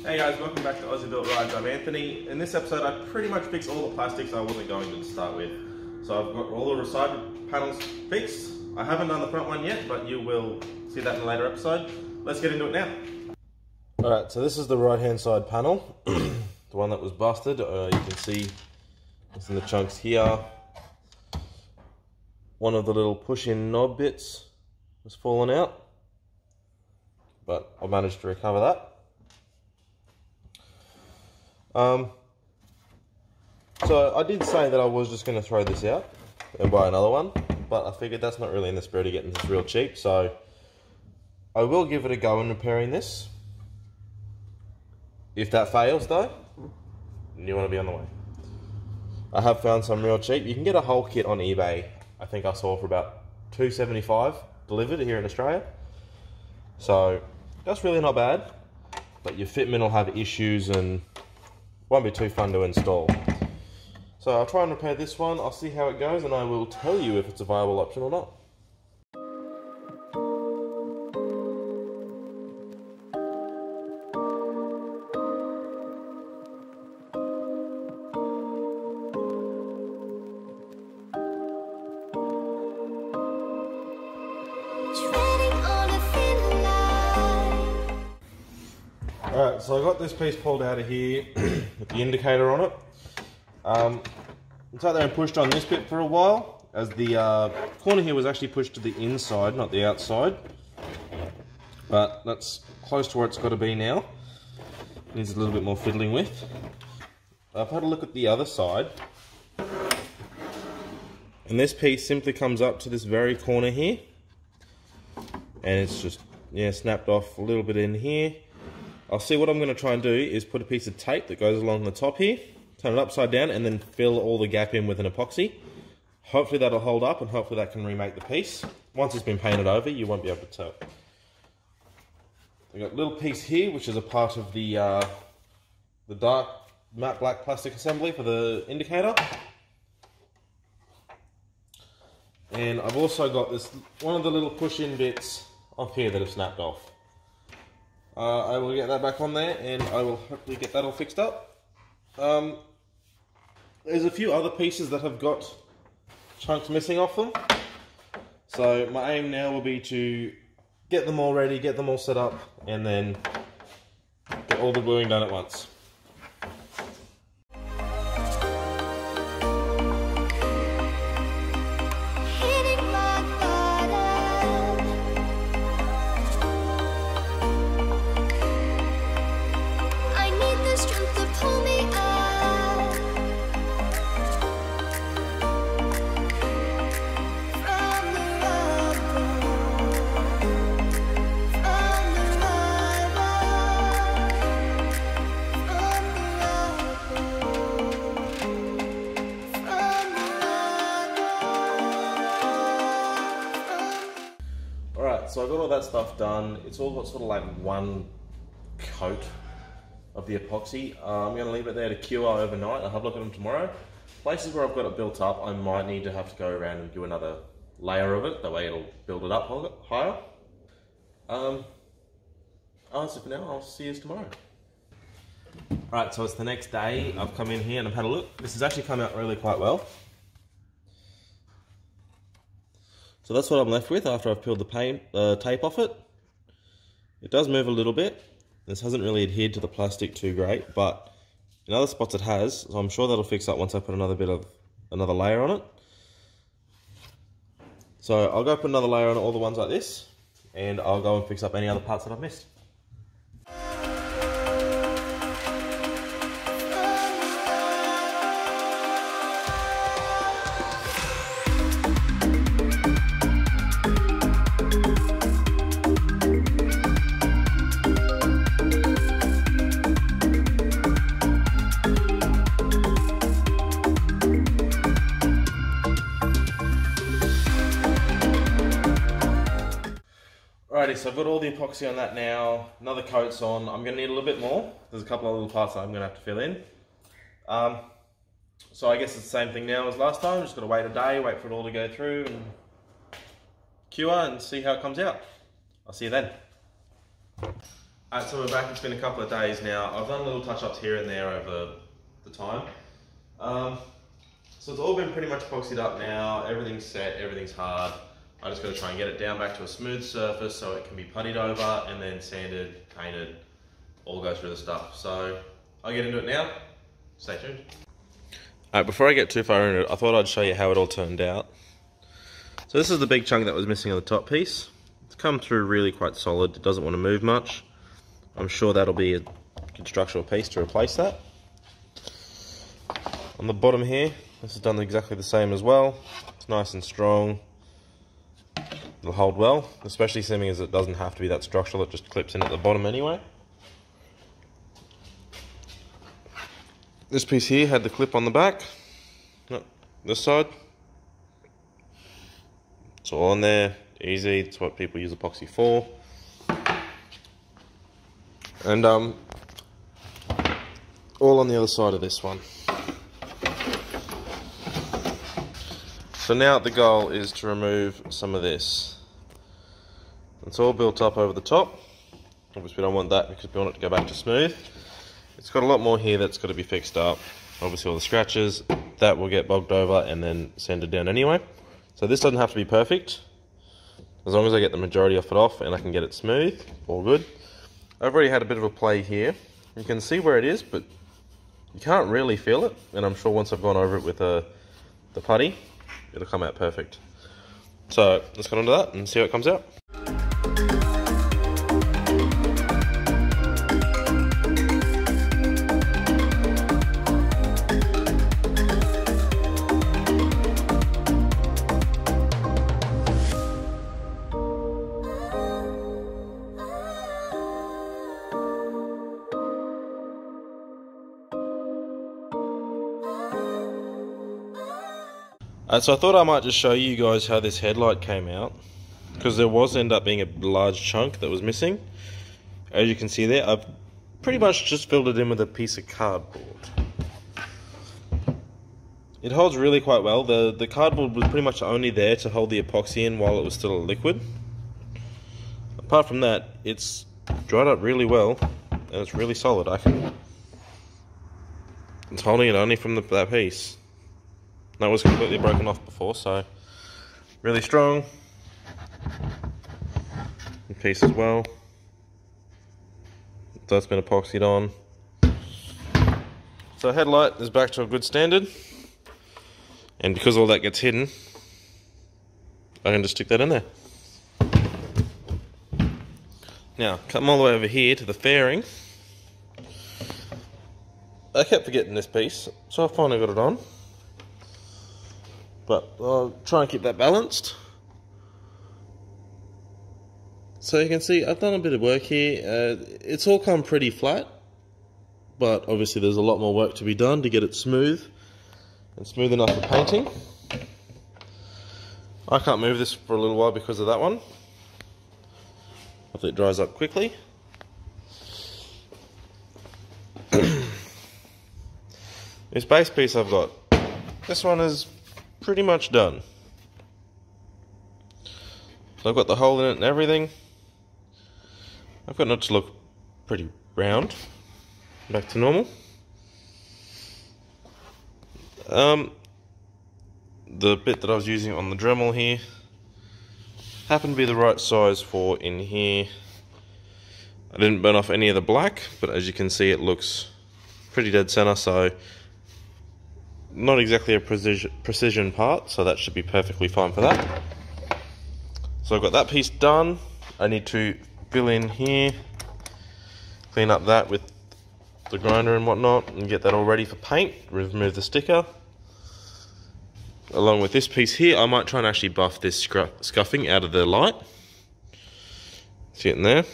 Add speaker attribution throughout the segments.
Speaker 1: Hey guys, welcome back to Aussie Built Rides. I'm Anthony. In this episode I pretty much fixed all the plastics I wasn't going to start with. So I've got all the side panels fixed. I haven't done the front one yet, but you will see that in a later episode. Let's get into it now. Alright, so this is the right hand side panel. The one that was busted. You can see it's in the chunks here. One of the little push-in knob bits was fallen out, but I managed to recover that. So I did say that I was just going to throw this out and buy another one, but I figured that's not really in the spirit of getting this real cheap, so I will give it a go in repairing this. If that fails though, you want to be on the way. I have found some real cheap. You can get a whole kit on eBay. I think I saw for about $2.75 delivered here in Australia. So that's really not bad, but your fitment will have issues and won't be too fun to install. So I'll try and repair this one. I'll see how it goes and I will tell you if it's a viable option or not. Alright, so I got this piece pulled out of here with the indicator on it. It's out there and pushed on this bit for a while, as the corner here was actually pushed to the inside, not the outside. But that's close to where it's got to be now. Needs a little bit more fiddling with. I've had a look at the other side. And this piece simply comes up to this very corner here. And it's just, yeah, snapped off a little bit in here. I'll see what I'm going to try and do is put a piece of tape that goes along the top here, turn it upside down and then fill all the gap in with an epoxy. Hopefully that'll hold up and hopefully that can remake the piece. Once it's been painted over, you won't be able to tell. I've got a little piece here which is a part of the dark matte black plastic assembly for the indicator. And I've also got this one of the little push-in bits off here that have snapped off. I will get that back on there and I will hopefully get that all fixed up. There's a few other pieces that have got chunks missing off them. So my aim now will be to get them all ready, get them all set up, and then get all the gluing done at once. So I got all that stuff done. It's all got sort of like one coat of the epoxy. I'm going to leave it there to cure overnight. I'll have a look at them tomorrow. Places where I've got it built up, I might need to have to go around and do another layer of it. That way it'll build it up higher. That's it for now. I'll see you tomorrow. Alright, so it's the next day. I've come in here and I've had a look. This has actually come out really quite well. So that's what I'm left with after I've peeled the tape off it. It does move a little bit. This hasn't really adhered to the plastic too great, but in other spots it has, so I'm sure that'll fix up once I put another layer on it. So I'll go put another layer on all the ones like this, and I'll go and fix up any other parts that I've missed. Alrighty, so I've got all the epoxy on that now, another coat's on. I'm going to need a little bit more. There's a couple of little parts that I'm going to have to fill in. So I guess it's the same thing now as last time, just got to wait a day, wait for it all to go through and cure and see how it comes out. I'll see you then. Alright, so we're back. It's been a couple of days now. I've done little touch-ups here and there over the time. So it's all been pretty much epoxied up now. Everything's set, everything's hard. I just got to try and get it down back to a smooth surface so it can be puttied over and then sanded, painted, all go through the stuff. So I'll get into it now. Stay tuned. Alright, before I get too far into it, I thought I'd show you how it all turned out. So this is the big chunk that was missing on the top piece. It's come through really quite solid. It doesn't want to move much. I'm sure that'll be a good structural piece to replace that. On the bottom here, this is done exactly the same as well. It's nice and strong. It'll hold well, especially seeming as it doesn't have to be that structural, it just clips in at the bottom anyway. This piece here had the clip on the back. No, this side. It's all on there, easy, it's what people use epoxy for. And all on the other side of this one. So now the goal is to remove some of this. It's all built up over the top. Obviously we don't want that because we want it to go back to smooth. It's got a lot more here that's got to be fixed up. Obviously all the scratches, that will get bogged over and then sanded down anyway. So this doesn't have to be perfect. As long as I get the majority of it off and I can get it smooth, all good. I've already had a bit of a play here. You can see where it is, but you can't really feel it. And I'm sure once I've gone over it with the putty, it'll come out perfect. So let's get onto that and see how it comes out. So I thought I might just show you guys how this headlight came out, because there was end up being a large chunk that was missing. As you can see there, I've pretty much just filled it in with a piece of cardboard. It holds really quite well. The cardboard was pretty much only there to hold the epoxy in while it was still a liquid. Apart from that, it's dried up really well and it's really solid. It's holding it only from that piece. That was completely broken off before, so really strong. The piece as well. That's been epoxied on. So headlight is back to a good standard. And because all that gets hidden, I can just stick that in there. Now, come all the way over here to the fairing. I kept forgetting this piece, so I finally got it on. But I'll try and keep that balanced. So you can see I've done a bit of work here. It's all come pretty flat, but obviously there's a lot more work to be done to get it smooth and smooth enough for painting. I can't move this for a little while because of that one. Hopefully it dries up quickly. This base piece I've got, this one is pretty much done. So I've got the hole in it and everything. I've got it to look pretty round, back to normal. The bit that I was using on the Dremel here happened to be the right size for in here. I didn't burn off any of the black, but as you can see it looks pretty dead center, so not exactly a precision part, so that should be perfectly fine for that. So I've got that piece done. I need to fill in here, clean up that with the grinder and whatnot, and get that all ready for paint, remove the sticker. Along with this piece here, I might try and actually buff this scuffing out of the light. See it in there?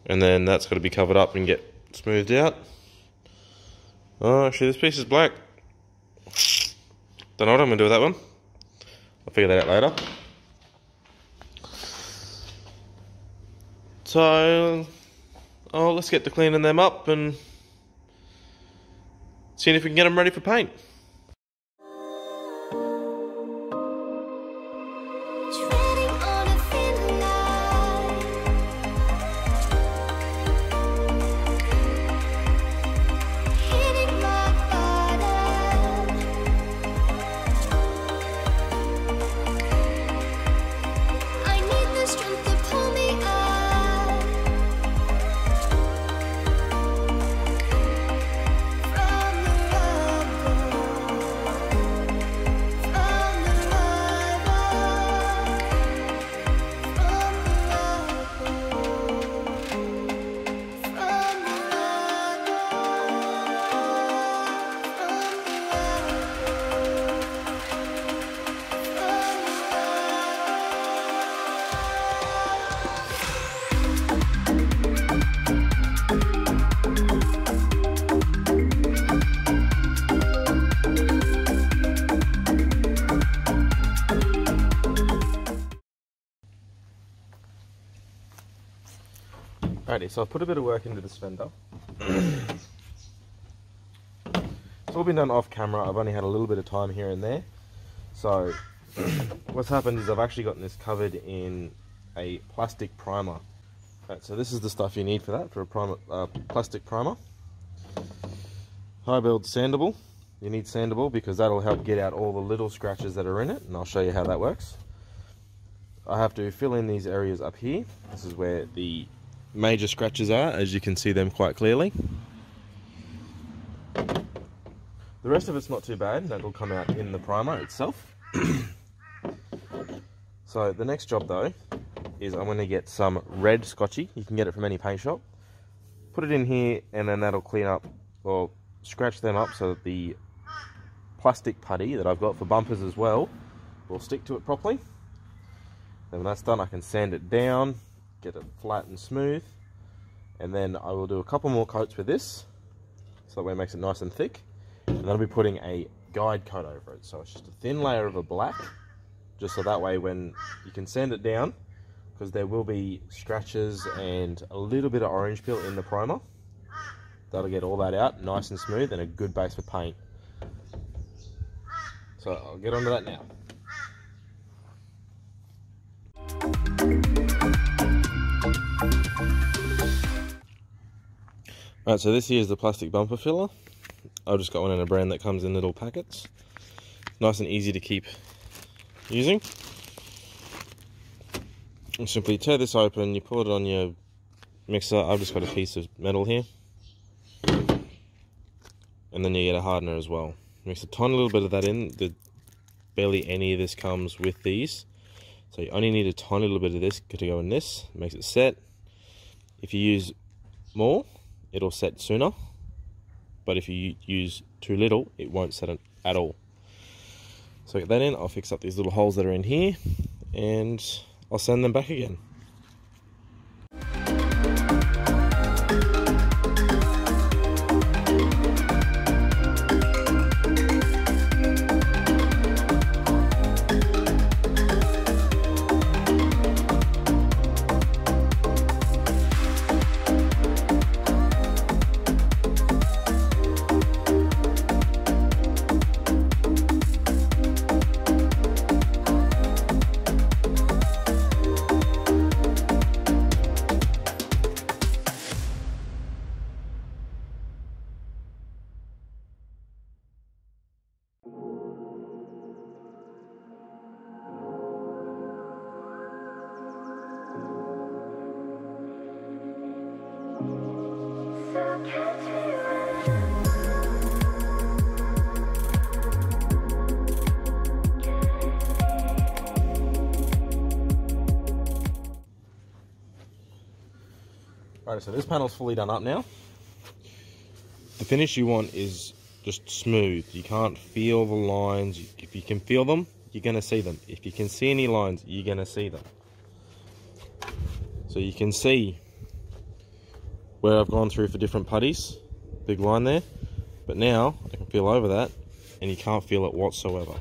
Speaker 1: And then that's got to be covered up and get smoothed out. Oh, actually this piece is black. Don't know what I'm going to do with that one. I'll figure that out later. So, let's get to cleaning them up and seeing if we can get them ready for paint. Alrighty, so I've put a bit of work into this fender. It's all been done off camera. I've only had a little bit of time here and there. So what's happened is I've actually gotten this covered in a plastic primer. Right, so this is the stuff you need for that, for a primer, plastic primer. High build sandable. You need sandable because that'll help get out all the little scratches that are in it, and I'll show you how that works. I have to fill in these areas up here. This is where the major scratches are, as you can see them quite clearly. The rest of it's not too bad, that'll come out in the primer itself. So the next job though is I'm going to get some red scotchy. You can get it from any paint shop. Put it in here and then that'll clean up, or scratch them up so that the plastic putty that I've got for bumpers as well will stick to it properly. Then when that's done, I can sand it down, get it flat and smooth, and then I will do a couple more coats with this, so that way it makes it nice and thick, and then I'll be putting a guide coat over it. So it's just a thin layer of a black, just so that way when you can sand it down, because there will be scratches and a little bit of orange peel in the primer, that'll get all that out nice and smooth and a good base for paint. So I'll get onto that now. Alright, so this here is the plastic bumper filler. I've just got one in a brand that comes in little packets. Nice and easy to keep using. You simply tear this open, you pull it on your mixer. I've just got a piece of metal here. And then you get a hardener as well. Mix a tiny little bit of that in. Barely any of this comes with these. So you only need a tiny little bit of this to go in this. It makes it set. If you use more, it'll set sooner. But if you use too little, it won't set it at all. So get that in. I'll fix up these little holes that are in here, and I'll sand them back again. Right, so this panel's fully done up now. The finish you want is just smooth. You can't feel the lines. If you can feel them, you're going to see them. If you can see any lines, you're going to see them. So you can see where I've gone through for different putties. Big line there. But now I can feel over that and you can't feel it whatsoever.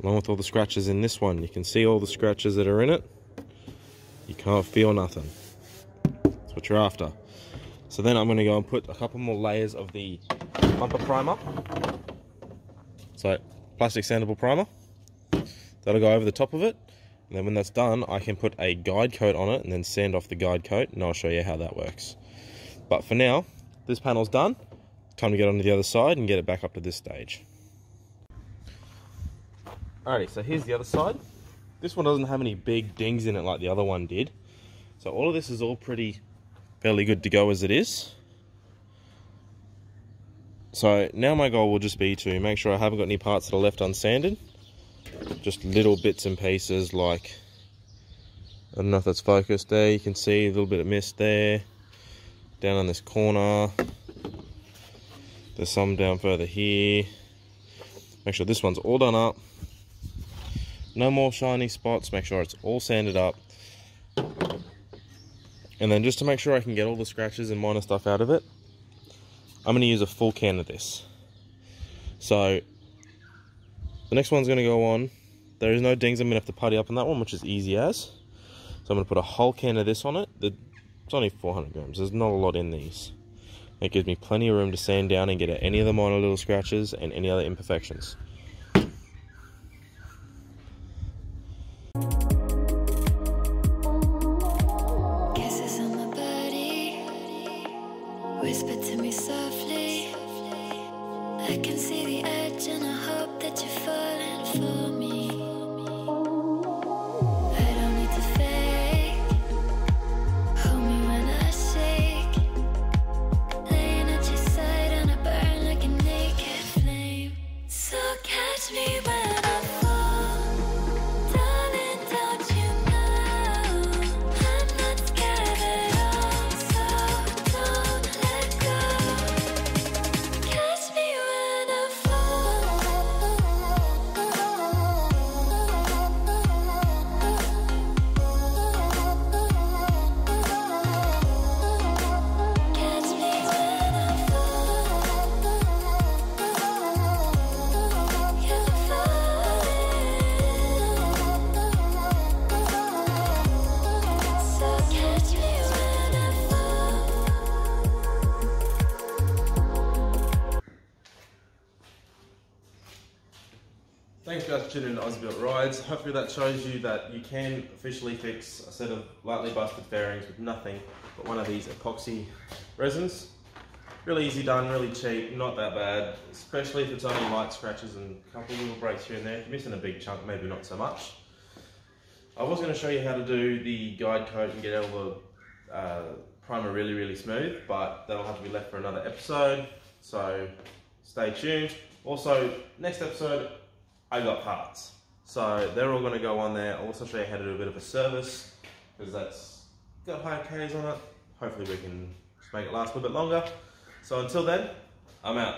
Speaker 1: Along with all the scratches in this one, you can see all the scratches that are in it. You can't feel nothing. That's what you're after. So then I'm going to go and put a couple more layers of the bumper primer. So plastic sandable primer. That'll go over the top of it. And then when that's done, I can put a guide coat on it and then sand off the guide coat, and I'll show you how that works. But for now, this panel's done. Time to get onto the other side and get it back up to this stage. Alrighty, so here's the other side. This one doesn't have any big dings in it like the other one did. So all of this is all fairly good to go as it is. So now my goal will just be to make sure I haven't got any parts that are left unsanded. Just little bits and pieces, like, I don't know if that's focused there, you can see a little bit of mist there. Down on this corner. There's some down further here. Make sure this one's all done up. No more shiny spots, make sure it's all sanded up. And then just to make sure I can get all the scratches and minor stuff out of it, I'm going to use a full can of this. So the next one's going to go on. There is no dings. I'm going to have to putty up on that one, which is easy as. So I'm going to put a whole can of this on it. The It's only 400 grams. There's not a lot in these. It gives me plenty of room to sand down and get at any of the minor little scratches and any other imperfections.
Speaker 2: Kisses on my body, whisper to me softly. I can see the edge and I hope that you're falling for me. I don't need to fake, hold me when I shake. Laying at your side and I burn like a naked flame. So catch me when I fall, darling, don't you know I'm not scared at all, so don't let go. Catch me when I fall. Catch me when I fall. You're falling. So catch me when I fall.
Speaker 1: Thanks guys for tuning in to Aussie Built Rides. Hopefully that shows you that you can officially fix a set of lightly busted fairings with nothing but one of these epoxy resins. Really easy done, really cheap, not that bad, especially if it's only light scratches and a couple little breaks here and there. If you're missing a big chunk, maybe not so much. I was going to show you how to do the guide coat and get all the primer really, really smooth, but that'll have to be left for another episode, so stay tuned. Also, next episode, I got parts. So they're all going to go on there. I'll also show you how to do a bit of a service, because that's got high Ks on it. Hopefully we can just make it last a little bit longer. So until then, I'm out.